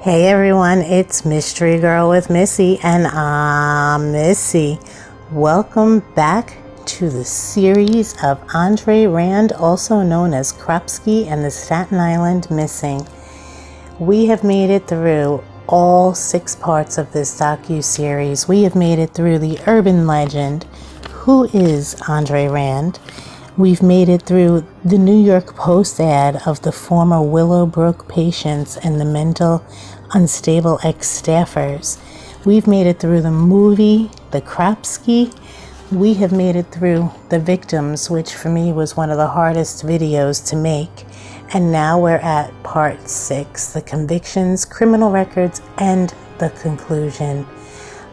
Hey everyone, it's Mystery Girl with Missy, and I'm Missy. Welcome back to the series of Andre Rand, also known as Cropsey and the Staten Island Missing. We have made it through all 6 parts of this Docu series. We have made it through the urban legend, who is Andre Rand. We've made it through the New York Post ad of the former Willowbrook patients and the mental unstable ex-staffers. We've made it through the movie, The Cropsey. We have made it through the victims, which for me was one of the hardest videos to make. And now we're at part 6, the convictions, criminal records, and the conclusion.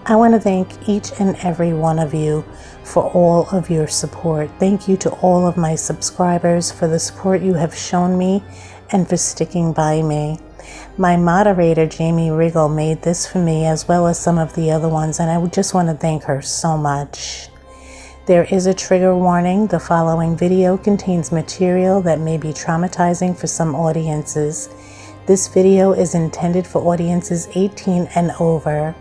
I want to thank each and every one of you for all of your support. Thank you to all of my subscribers for the support you have shown me and for sticking by me. My moderator, Jamie Riggle, made this for me as well as some of the other ones, and I just want to thank her so much. There is a trigger warning. The following video contains material that may be traumatizing for some audiences. This video is intended for audiences 18 and over.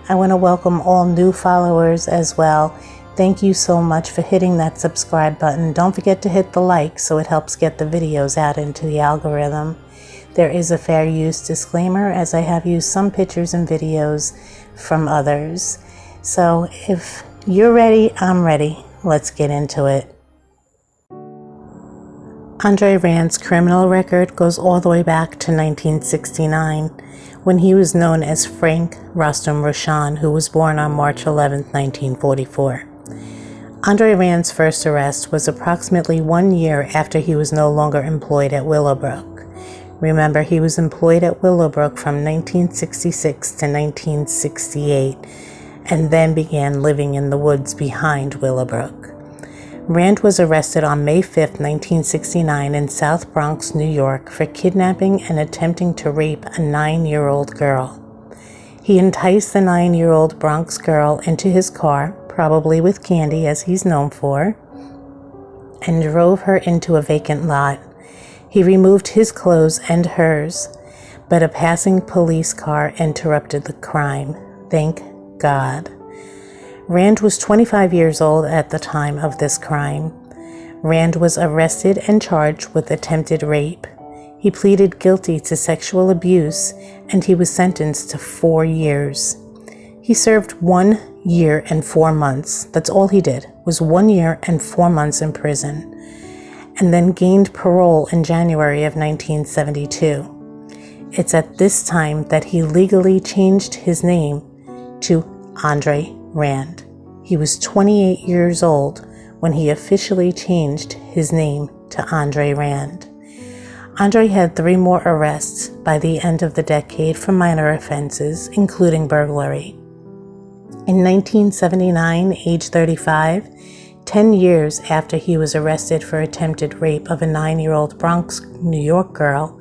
I want to welcome all new followers as well. Thank you so much for hitting that subscribe button. Don't forget to hit the like so it helps get the videos out into the algorithm. There is a fair use disclaimer, as I have used some pictures and videos from others. So if you're ready, I'm ready. Let's get into it. Andre Rand's criminal record goes all the way back to 1969, when he was known as Frank Rostam Roshan, who was born on March 11, 1944. Andre Rand's first arrest was approximately 1 year after he was no longer employed at Willowbrook. Remember, he was employed at Willowbrook from 1966 to 1968, and then began living in the woods behind Willowbrook. Rand was arrested on May 5, 1969 in South Bronx, New York for kidnapping and attempting to rape a 9-year-old girl. He enticed the 9-year-old Bronx girl into his car, probably with candy as he's known for, and drove her into a vacant lot. He removed his clothes and hers, but a passing police car interrupted the crime. Thank God. Rand was 25 years old at the time of this crime. Rand was arrested and charged with attempted rape. He pleaded guilty to sexual abuse, and he was sentenced to 4 years. He served 1 year and 4 months. That's all he did, was 1 year and 4 months in prison, and then gained parole in January of 1972. It's at this time that he legally changed his name to Andre Rand. He was 28 years old when he officially changed his name to Andre Rand. Andre had 3 more arrests by the end of the decade for minor offenses, including burglary. In 1979, age 35, 10 years after he was arrested for attempted rape of a 9-year-old Bronx, New York girl,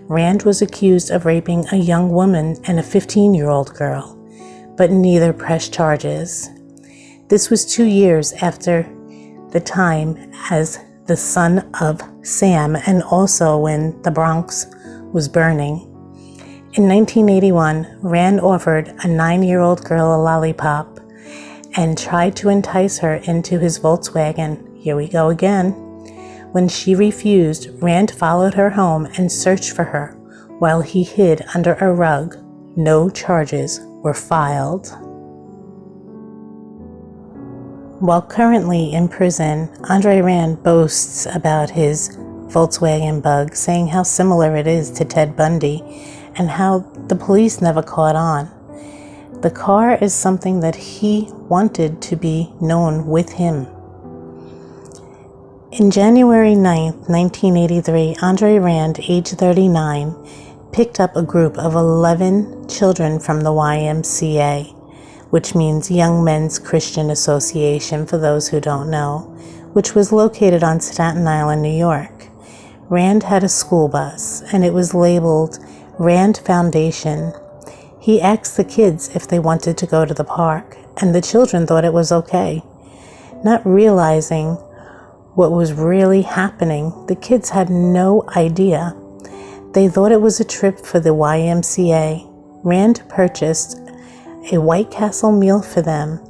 Rand was accused of raping a young woman and a 15-year-old girl, but neither pressed charges. This was 2 years after the time as the son of Sam, and also when the Bronx was burning. In 1981, Rand offered a 9-year-old girl a lollipop and tried to entice her into his Volkswagen. Here we go again. When she refused, Rand followed her home and searched for her while he hid under a rug. No charges were filed. While currently in prison, Andre Rand boasts about his Volkswagen Bug, saying how similar it is to Ted Bundy and how the police never caught on. The car is something that he wanted to be known with him. In January 9, 1983, Andre Rand, age 39, picked up a group of 11 children from the YMCA, which means Young Men's Christian Association for those who don't know, which was located on Staten Island, New York. Rand had a school bus, and it was labeled Rand Foundation. He asked the kids if they wanted to go to the park, and the children thought it was okay. Not realizing what was really happening, the kids had no idea They thought it was a trip for the YMCA. Rand purchased a White Castle meal for them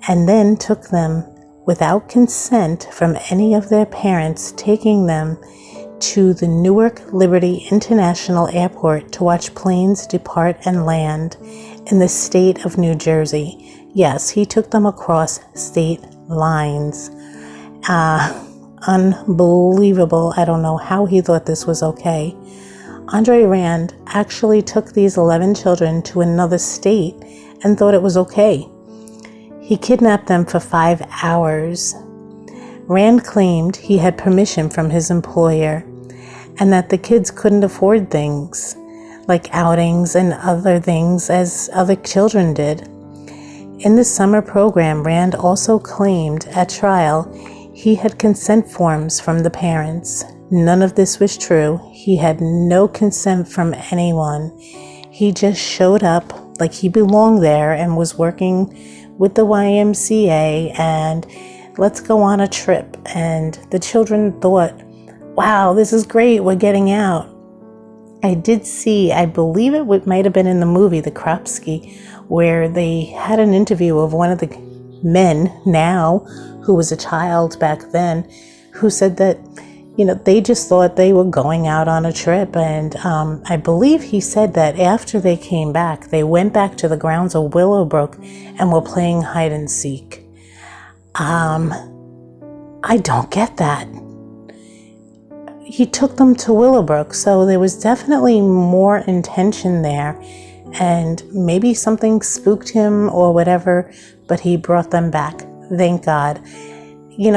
and then took them without consent from any of their parents, taking them to the Newark Liberty International Airport to watch planes depart and land in the state of New Jersey. Yes, he took them across state lines. Unbelievable. I don't know how he thought this was okay. Andre Rand actually took these 11 children to another state and thought it was okay. He kidnapped them for 5 hours. Rand claimed he had permission from his employer and that the kids couldn't afford things like outings and other things as other children did. In the summer program, Rand also claimed at trial he had consent forms from the parents. None of this was true. He had no consent from anyone. He just showed up like he belonged there and was working with the YMCA and let's go on a trip. And the children thought, wow, this is great, we're getting out. I did see, I believe it might have been in the movie, The Cropsey, where they had an interview of one of the men now, who was a child back then, who said that, they just thought they were going out on a trip. And I believe he said that after they came back, they went back to the grounds of Willowbrook and were playing hide and seek. I don't get that. He took them to Willowbrook, so there was definitely more intention there, and maybe something spooked him or whatever, but he brought them back. Thank God.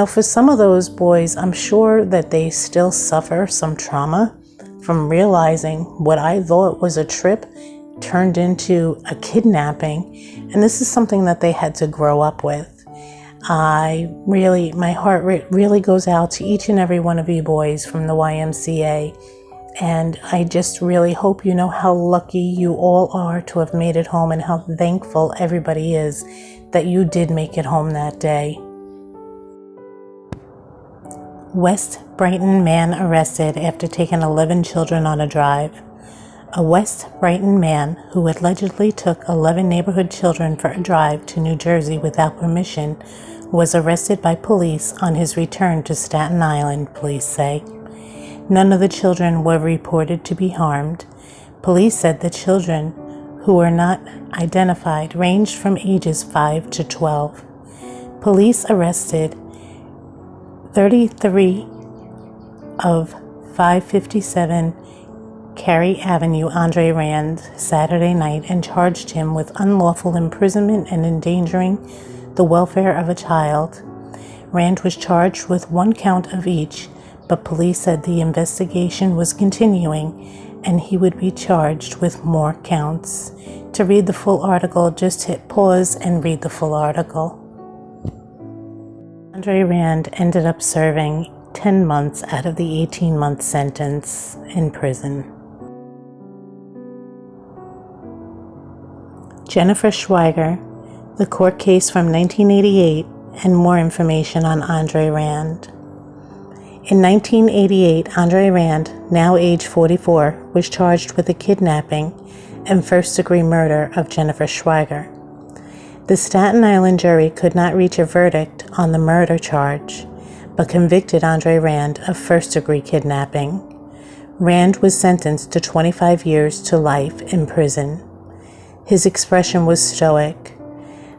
For some of those boys, I'm sure that they still suffer some trauma from realizing what I thought was a trip turned into a kidnapping, and this is something that they had to grow up with. My heart really goes out to each and every one of you boys from the YMCA. And I just really hope you know how lucky you all are to have made it home and how thankful everybody is that you did make it home that day. West Brighton man arrested after taking 11 children on a drive. A West Brighton man who allegedly took 11 neighborhood children for a drive to New Jersey without permission was arrested by police on his return to Staten Island, police say. None of the children were reported to be harmed. Police said the children, who were not identified, ranged from ages 5 to 12. Police arrested 33 of 557 Cary Avenue Andre Rand Saturday night and charged him with unlawful imprisonment and endangering the welfare of a child. Rand was charged with 1 count of each, but police said the investigation was continuing and he would be charged with more counts. To read the full article, just hit pause and read the full article. Andre Rand ended up serving 10 months out of the 18-month sentence in prison. Jennifer Schweiger, the court case from 1988, and more information on Andre Rand. In 1988, Andre Rand, now age 44, was charged with the kidnapping and first-degree murder of Jennifer Schweiger. The Staten Island jury could not reach a verdict on the murder charge, but convicted Andre Rand of first-degree kidnapping. Rand was sentenced to 25 years to life in prison. His expression was stoic.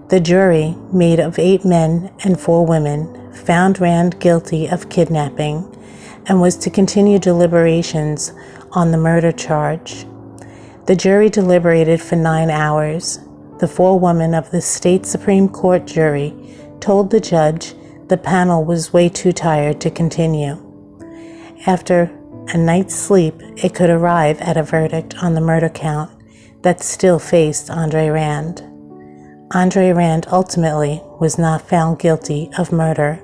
The jury, made of 8 men and 4 women, found Rand guilty of kidnapping and was to continue deliberations on the murder charge. The jury deliberated for 9 hours. The 4 women of the state Supreme Court jury told the judge the panel was way too tired to continue. After a night's sleep, it could arrive at a verdict on the murder count that still faced Andre Rand. Andre Rand ultimately was not found guilty of murder,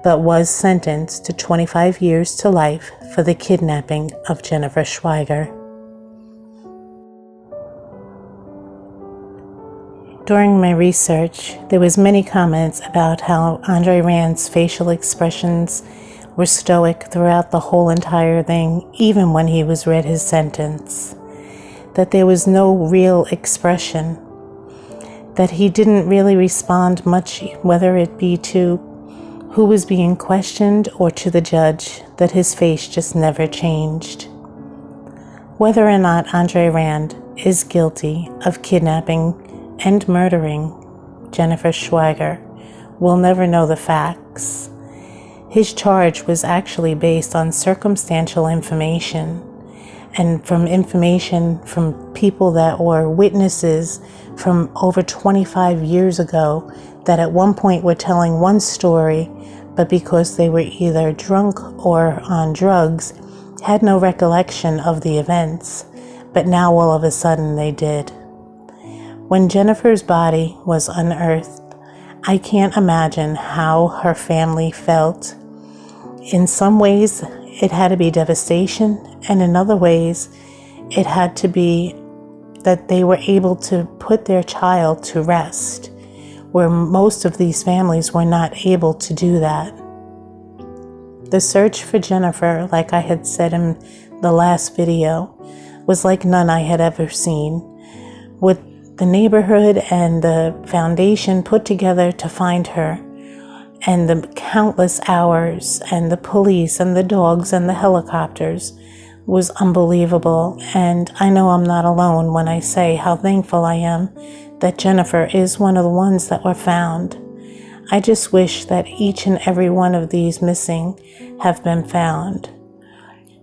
but was sentenced to 25 years to life for the kidnapping of Jennifer Schweiger. During my research, there was many comments about how Andre Rand's facial expressions were stoic throughout the whole entire thing, even when he was read his sentence. That there was no real expression. That he didn't really respond much, whether it be to who was being questioned or to the judge, that his face just never changed. Whether or not Andre Rand is guilty of kidnapping and murdering Jennifer Schweiger, we'll never know the facts. His charge was actually based on circumstantial information and from information from people that were witnesses from over 25 years ago that at one point were telling one story, but because they were either drunk or on drugs, had no recollection of the events, but now all of a sudden they did. When Jennifer's body was unearthed, I can't imagine how her family felt. In some ways, it had to be devastation, and in other ways, it had to be that they were able to put their child to rest, where most of these families were not able to do that. The search for Jennifer, like I had said in the last video, was like none I had ever seen. With the neighborhood and the foundation put together to find her, and the countless hours, and the police and the dogs and the helicopters, was unbelievable. And I know I'm not alone when I say how thankful I am that Jennifer is one of the ones that were found. I just wish that each and every one of these missing have been found.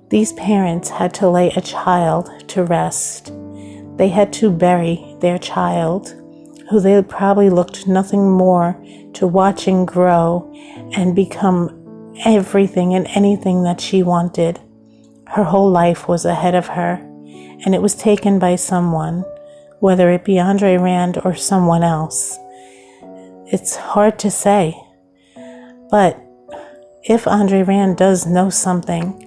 These parents had to lay a child to rest. They had to bury their child, who they probably looked nothing more to watching grow and become everything and anything that she wanted. Her whole life was ahead of her, and it was taken by someone, whether it be Andre Rand or someone else. It's hard to say, but if Andre Rand does know something,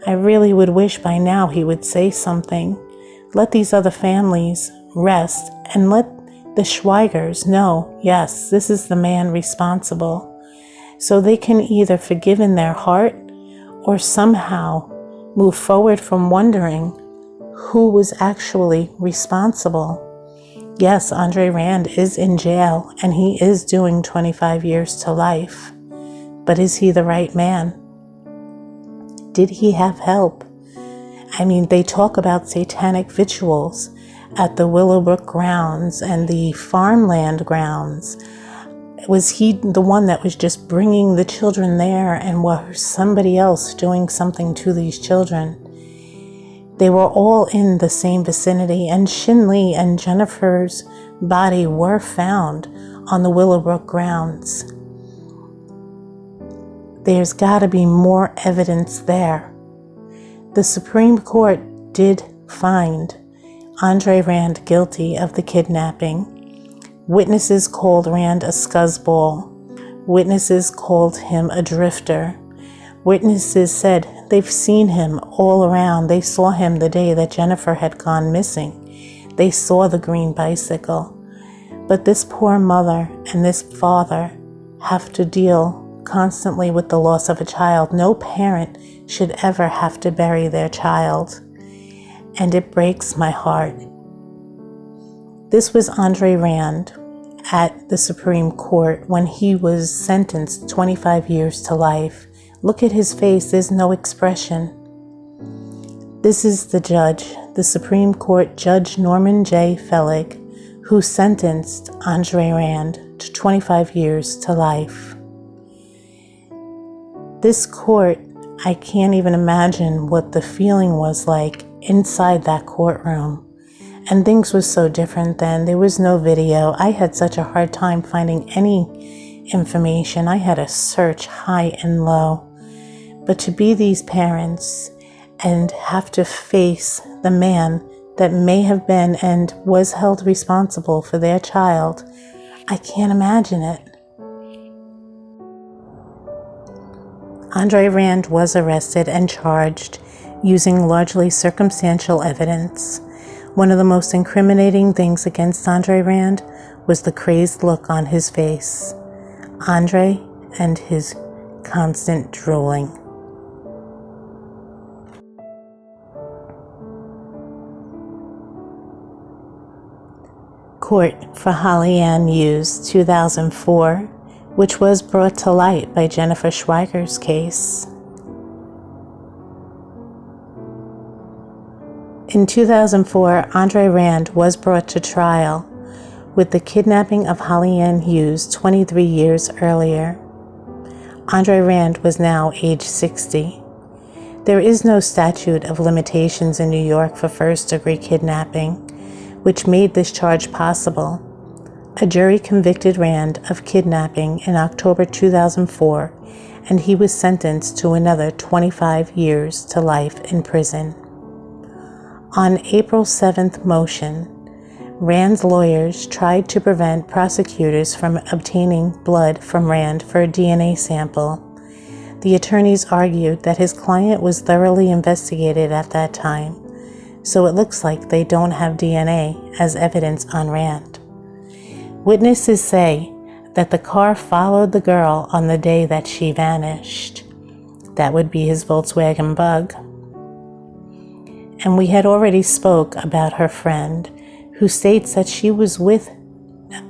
I really would wish by now he would say something. Let these other families rest and let the Schweigers know, yes, this is the man responsible, so they can either forgive in their heart or somehow move forward from wondering who was actually responsible. Yes, Andre Rand is in jail and he is doing 25 years to life, but is he the right man? Did he have help? I mean, they talk about satanic rituals at the Willowbrook grounds and the farmland grounds. Was he the one that was just bringing the children there, and was somebody else doing something to these children? They were all in the same vicinity, and Shinley and Jennifer's body were found on the Willowbrook grounds. There's got to be more evidence there. The Supreme Court did find Andre Rand guilty of the kidnapping. Witnesses called Rand a scuzzball. Witnesses called him a drifter. Witnesses said they've seen him all around. They saw him the day that Jennifer had gone missing. They saw the green bicycle. But this poor mother and this father have to deal constantly with the loss of a child. No parent should ever have to bury their child. And it breaks my heart. This was Andre Rand at the Supreme Court when he was sentenced 25 years to life. Look at his face, there's no expression. This is the judge, the Supreme Court Judge Norman J. Fellig, who sentenced Andre Rand to 25 years to life. This court, I can't even imagine what the feeling was like inside that courtroom. And things were so different then. There was no video. I had such a hard time finding any information. I had to search high and low. But to be these parents and have to face the man that may have been and was held responsible for their child, I can't imagine it. Andre Rand was arrested and charged using largely circumstantial evidence. One of the most incriminating things against Andre Rand was the crazed look on his face. Andre and his constant drooling. Court for Holly Ann Hughes, 2004, which was brought to light by Jennifer Schweiger's case. In 2004, Andre Rand was brought to trial with the kidnapping of Holly Ann Hughes 23 years earlier. Andre Rand was now age 60. There is no statute of limitations in New York for first-degree kidnapping, which made this charge possible. A jury convicted Rand of kidnapping in October 2004, and he was sentenced to another 25 years to life in prison. On April 7th motion, Rand's lawyers tried to prevent prosecutors from obtaining blood from Rand for a DNA sample. The attorneys argued that his client was thoroughly investigated at that time, so it looks like they don't have DNA as evidence on Rand. Witnesses say that the car followed the girl on the day that she vanished. That would be his Volkswagen Bug. And we had already spoke about her friend, who states that she was with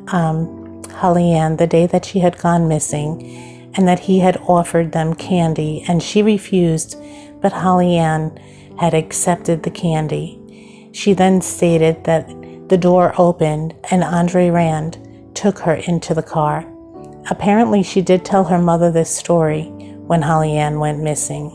Holly Ann the day that she had gone missing, and that he had offered them candy, and she refused, but Holly Ann had accepted the candy. She then stated that the door opened and Andre Rand took her into the car. Apparently, she did tell her mother this story when Holly Ann went missing.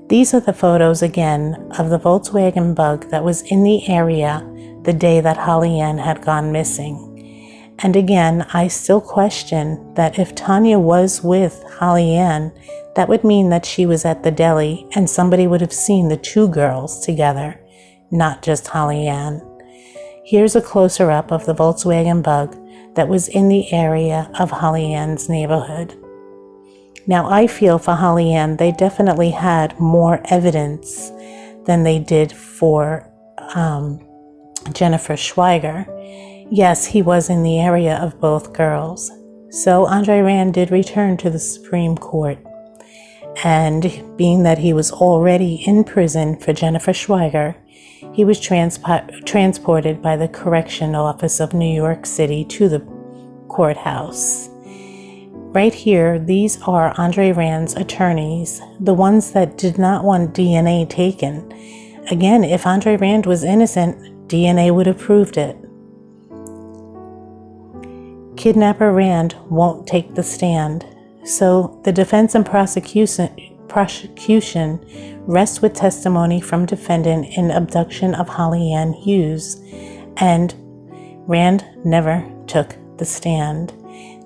These are the photos again of the Volkswagen Bug that was in the area the day that Holly Ann had gone missing. And again, I still question that if Tanya was with Holly Ann, that would mean that she was at the deli and somebody would have seen the two girls together, not just Holly Ann. Here's a closer up of the Volkswagen Bug that was in the area of Holly Ann's neighborhood. Now, I feel for Holly Ann, they definitely had more evidence than they did for Jennifer Schweiger. Yes, he was in the area of both girls. So Andre Rand did return to the Supreme Court. And being that he was already in prison for Jennifer Schweiger, he was transported by the Correction Office of New York City to the courthouse. Right here, these are Andre Rand's attorneys, the ones that did not want DNA taken. Again, if Andre Rand was innocent, DNA would have proved it. Kidnapper Rand won't take the stand, so the defense and prosecution rest with testimony from defendant in abduction of Holly Ann Hughes, and Rand never took the stand.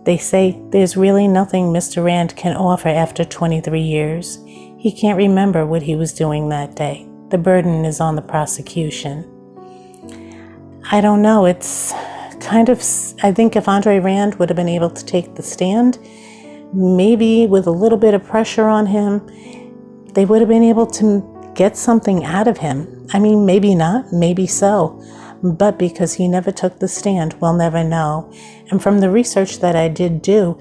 They say there's really nothing Mr. Rand can offer after 23 years. He can't remember what he was doing that day. The burden is on the prosecution. I don't know, it's kind of, I think if Andre Rand would have been able to take the stand, maybe with a little bit of pressure on him, they would have been able to get something out of him. I mean, maybe not, maybe so. But because he never took the stand, we'll never know. And from the research that I did do,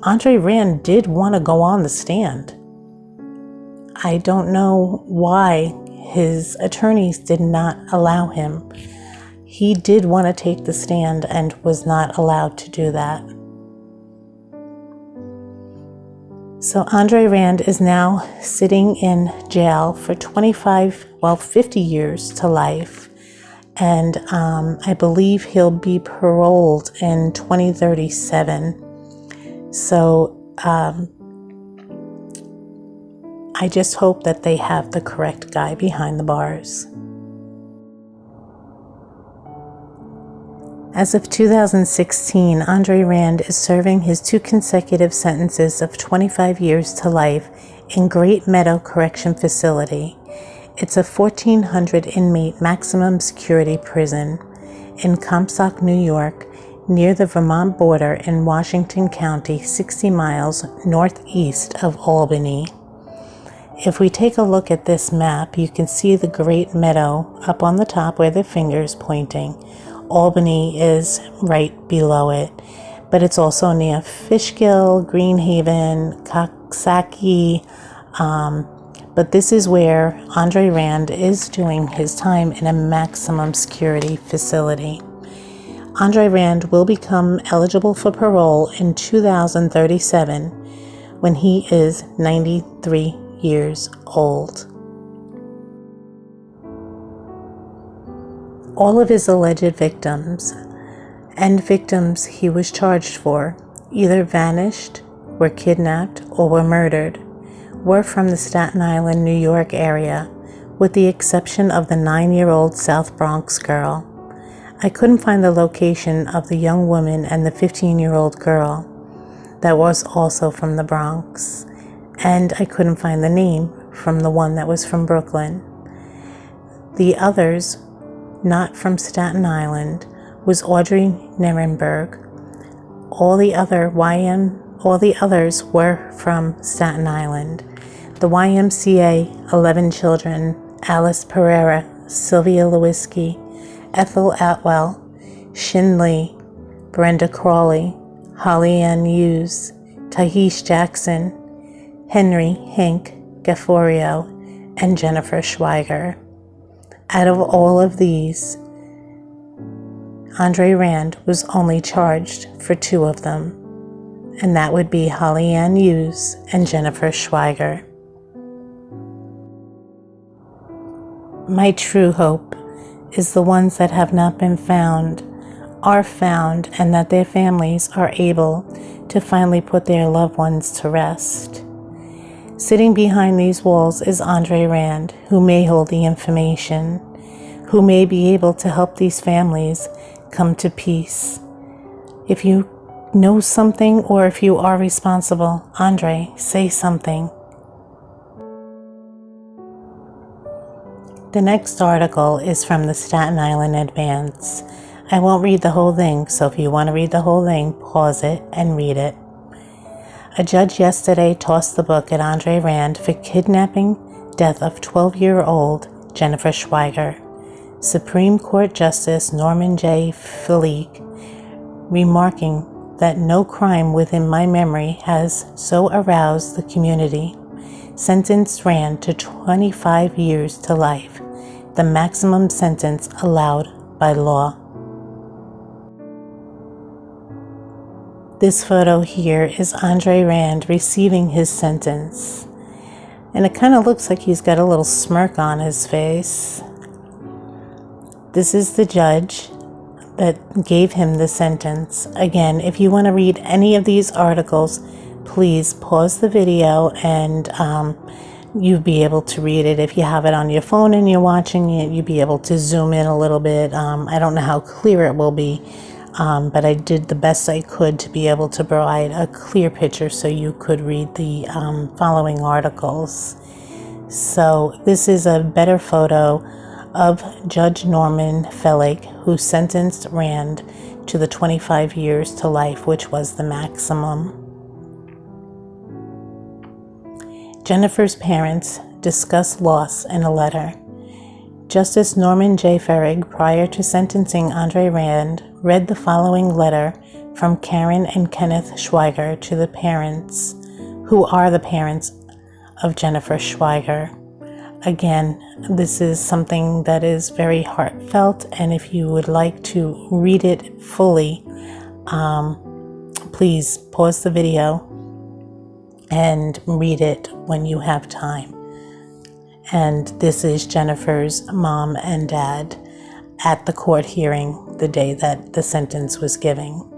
Andre Rand did want to go on the stand. I don't know why his attorneys did not allow him. He did want to take the stand and was not allowed to do that. So Andre Rand is now sitting in jail for 50 years to life. And I believe he'll be paroled in 2037. So I just hope that they have the correct guy behind the bars. As of 2016, Andre Rand is serving his 2 consecutive sentences of 25 years to life in Great Meadow Correction Facility. It's a 1,400 inmate maximum security prison in Comstock, New York, near the Vermont border in Washington County, 60 miles northeast of Albany. If we take a look at this map, you can see the Great Meadow up on the top where the finger is pointing. Albany is right below it. but it's also near Fishkill, Greenhaven, Coxsackie. But this is where Andre Rand is doing his time in a maximum security facility. Andre Rand will become eligible for parole in 2037 when he is 93 years old. All of his alleged victims and victims he was charged for either vanished, were kidnapped, or were murdered, were from the Staten Island, New York area, with the exception of the 9-year-old South Bronx girl. I couldn't find the location of the young woman and the 15-year-old girl that was also from the Bronx, and I couldn't find the name from the one that was from Brooklyn. The others, not from Staten Island, was Audrey Nirenberg. All the others were from Staten Island. The YMCA 11 children, Alice Pereira, Sylvia Lewinsky, Ethel Atwell, Shin Lee, Brenda Crawley, Holly Ann Hughes, Tahish Jackson, Henry Hank Gafforio, and Jennifer Schweiger. Out of all of these, Andre Rand was only charged for 2 of them, and that would be Holly Ann Hughes and Jennifer Schweiger. My true hope is the ones that have not been found are found, and that their families are able to finally put their loved ones to rest. Sitting behind these walls is Andre Rand, who may hold the information, who may be able to help these families come to peace. If you know something, or if you are responsible, Andre, say something. The next article is from the Staten Island Advance. I won't read the whole thing, so if you want to read the whole thing, pause it and read it. A judge yesterday tossed the book at Andre Rand for kidnapping death of 12-year-old Jennifer Schweiger. Supreme Court Justice Norman J. Fleig, remarking that no crime within my memory has so aroused the community, sentenced Rand to 25 years to life, the maximum sentence allowed by law. This photo here is Andre Rand receiving his sentence, and it kind of looks like he's got a little smirk on his face. This is the judge that gave him the sentence. Again, if you want to read any of these articles, please pause the video and you'll be able to read it. If you have it on your phone and you're watching it, you'll be able to zoom in a little bit. I don't know how clear it will be, but I did the best I could to be able to provide a clear picture so you could read the following articles. So this is a better photo of Judge Norman Fleig, who sentenced Rand to the 25 years to life, which was the maximum. Jennifer's parents discuss loss in a letter. Justice Norman J. Fleig, prior to sentencing Andre Rand, read the following letter from Karen and Kenneth Schweiger to the parents, who are the parents of Jennifer Schweiger. Again, this is something that is very heartfelt, and if you would like to read it fully, please pause the video and read it when you have time. And this is Jennifer's mom and dad at the court hearing the day that the sentence was given.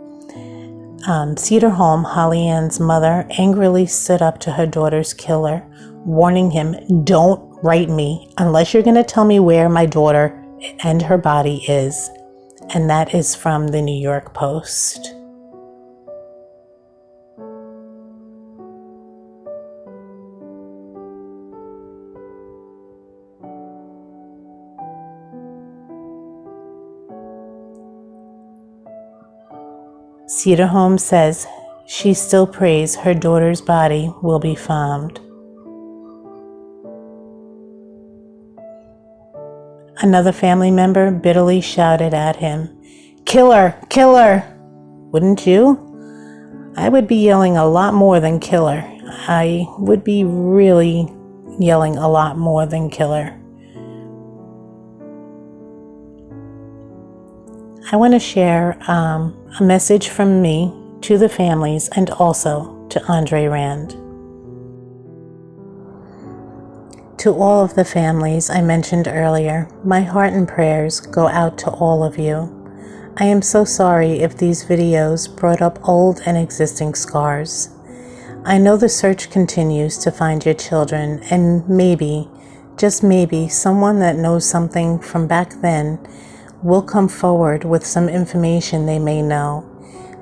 Cedar Home, Holly Ann's mother, angrily stood up to her daughter's killer, warning him, "Don't write me unless you're going to tell me where my daughter and her body is." And that is from the New York Post. Cedar Home says she still prays her daughter's body will be found. Another family member bitterly shouted at him, "Kill her! Kill her!" Wouldn't you? I would be yelling a lot more than killer. I would be really yelling a lot more than killer. I want to share a message from me to the families and also to Andre Rand. To all of the families I mentioned earlier, my heart and prayers go out to all of you. I am so sorry if these videos brought up old and existing scars. I know the search continues to find your children, and maybe, just maybe, someone that knows something from back then will come forward with some information they may know.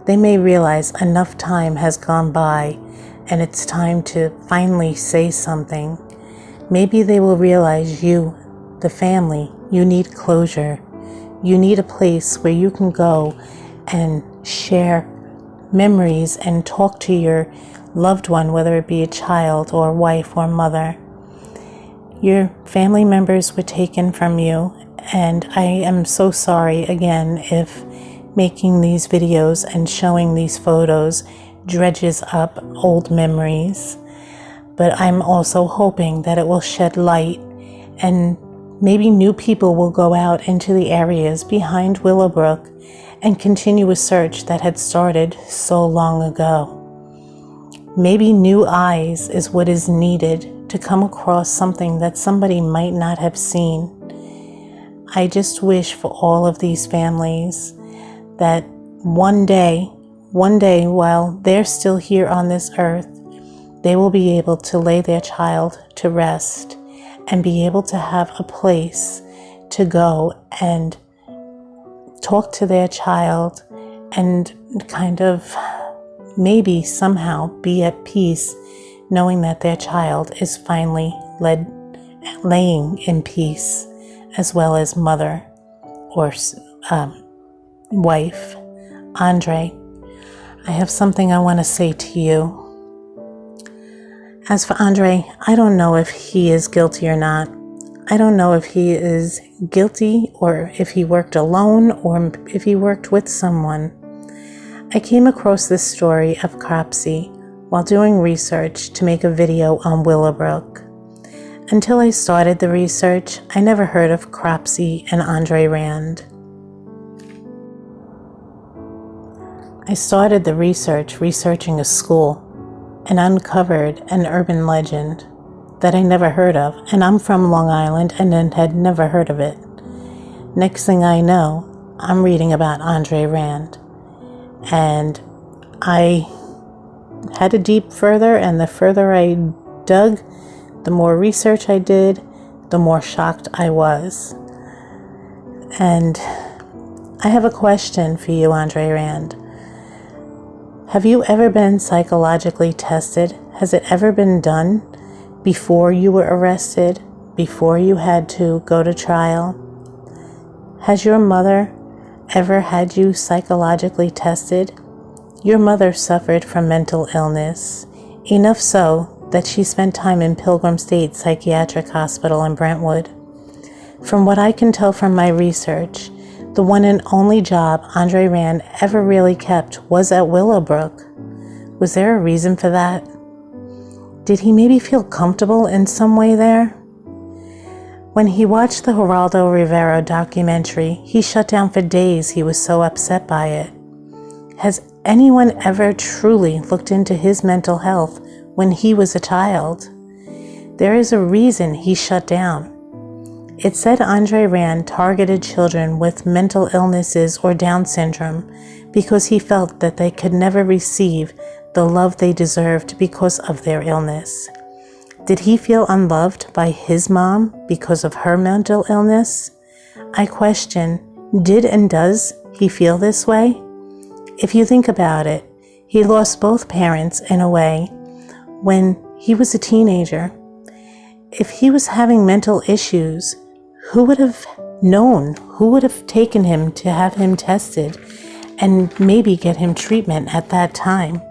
They may realize enough time has gone by and it's time to finally say something. Maybe they will realize you, the family, you need closure. You need a place where you can go and share memories and talk to your loved one, whether it be a child or wife or mother. Your family members were taken from you, and I am so sorry again if making these videos and showing these photos dredges up old memories. But I'm also hoping that it will shed light, and maybe new people will go out into the areas behind Willowbrook and continue a search that had started so long ago. Maybe new eyes is what is needed to come across something that somebody might not have seen. I just wish for all of these families that one day while they're still here on this earth, they will be able to lay their child to rest and be able to have a place to go and talk to their child and kind of maybe somehow be at peace knowing that their child is finally laying in peace, as well as mother or wife. Andre, I have something I want to say to you. As for Andre, I don't know if he is guilty or not. I don't know if he is guilty or if he worked alone or if he worked with someone. I came across this story of cropsey while doing research to make a video on Willowbrook. Until I started the research, I never heard of cropsey and Andre Rand. I started the researching a school, and uncovered an urban legend that I never heard of, and I'm from Long Island and then had never heard of it. Next thing I know, I'm reading about Andre Rand, and I had to deep further, and the further I dug, the more research I did, the more shocked I was. And I have a question for you, Andre Rand. Have you ever been psychologically tested? Has it ever been done before you were arrested, before you had to go to trial? Has your mother ever had you psychologically tested? Your mother suffered from mental illness, enough so that she spent time in Pilgrim State Psychiatric Hospital in Brentwood. From what I can tell from my research, the one and only job Andre Rand ever really kept was at Willowbrook. Was there a reason for that? Did he maybe feel comfortable in some way there? When he watched the Geraldo Rivera documentary, he shut down for days. He was so upset by it. Has anyone ever truly looked into his mental health when he was a child? There is a reason he shut down. It said Andre Rand targeted children with mental illnesses or Down syndrome because he felt that they could never receive the love they deserved because of their illness. Did he feel unloved by his mom because of her mental illness? I question, did and does he feel this way? If you think about it, he lost both parents in a way when he was a teenager. If he was having mental issues, who would have known? Who would have taken him to have him tested and maybe get him treatment at that time?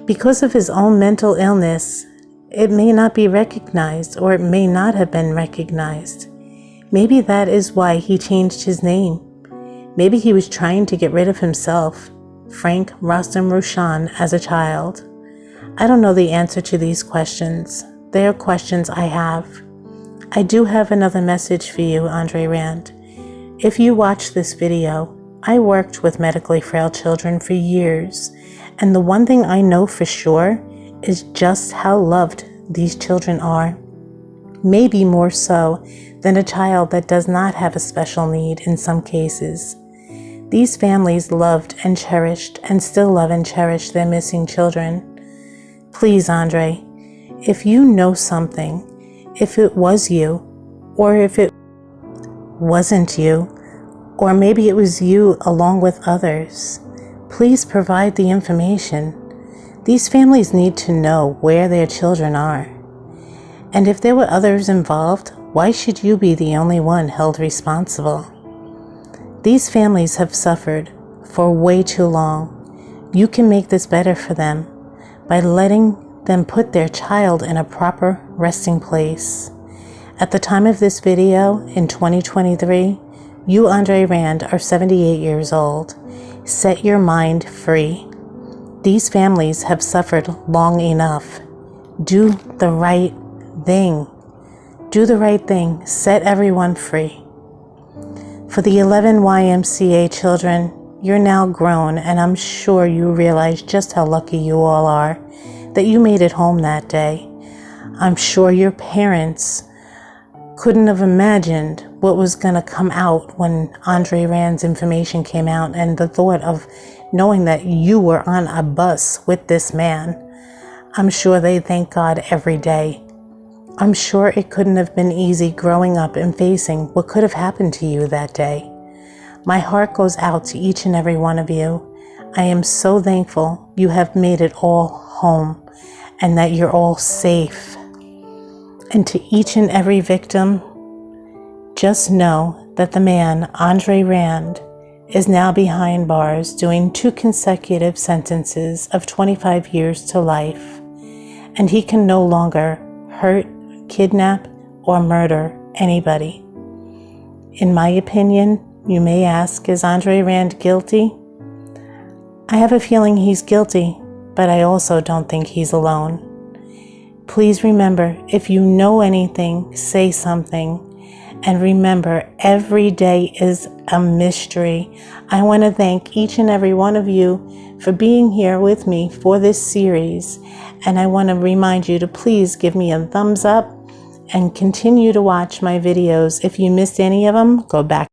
Because of his own mental illness, it may not be recognized, or it may not have been recognized. Maybe that is why he changed his name. Maybe he was trying to get rid of himself. Frank Rostam Rushan as a child? I don't know the answer to these questions. They are questions I have. I do have another message for you, Andre Rand. If you watch this video, I worked with medically frail children for years, and the one thing I know for sure is just how loved these children are. Maybe more so than a child that does not have a special need in some cases. These families loved and cherished and still love and cherish their missing children. Please, Andre, if you know something, if it was you, or if it wasn't you, or maybe it was you along with others, please provide the information. These families need to know where their children are. And if there were others involved, why should you be the only one held responsible? These families have suffered for way too long. You can make this better for them by letting them put their child in a proper resting place. At the time of this video, in 2023, you, Andre Rand, are 78 years old. Set your mind free. These families have suffered long enough. Do the right thing. Do the right thing. Set everyone free. For the 11 YMCA children, you're now grown, and I'm sure you realize just how lucky you all are that you made it home that day. I'm sure your parents couldn't have imagined what was going to come out when Andre Rand's information came out, and the thought of knowing that you were on a bus with this man. I'm sure they thank God every day. I'm sure it couldn't have been easy growing up and facing what could have happened to you that day. My heart goes out to each and every one of you. I am so thankful you have made it all home and that you're all safe. And to each and every victim, just know that the man, Andre Rand, is now behind bars doing 2 consecutive sentences of 25 years to life, and he can no longer hurt, kidnap, or murder anybody. In my opinion, you may ask, is Andre Rand guilty? I have a feeling he's guilty, but I also don't think he's alone. Please remember, if you know anything, say something. And remember, every day is a mystery. I want to thank each and every one of you for being here with me for this series. And I want to remind you to please give me a thumbs up and continue to watch my videos. If you missed any of them, go back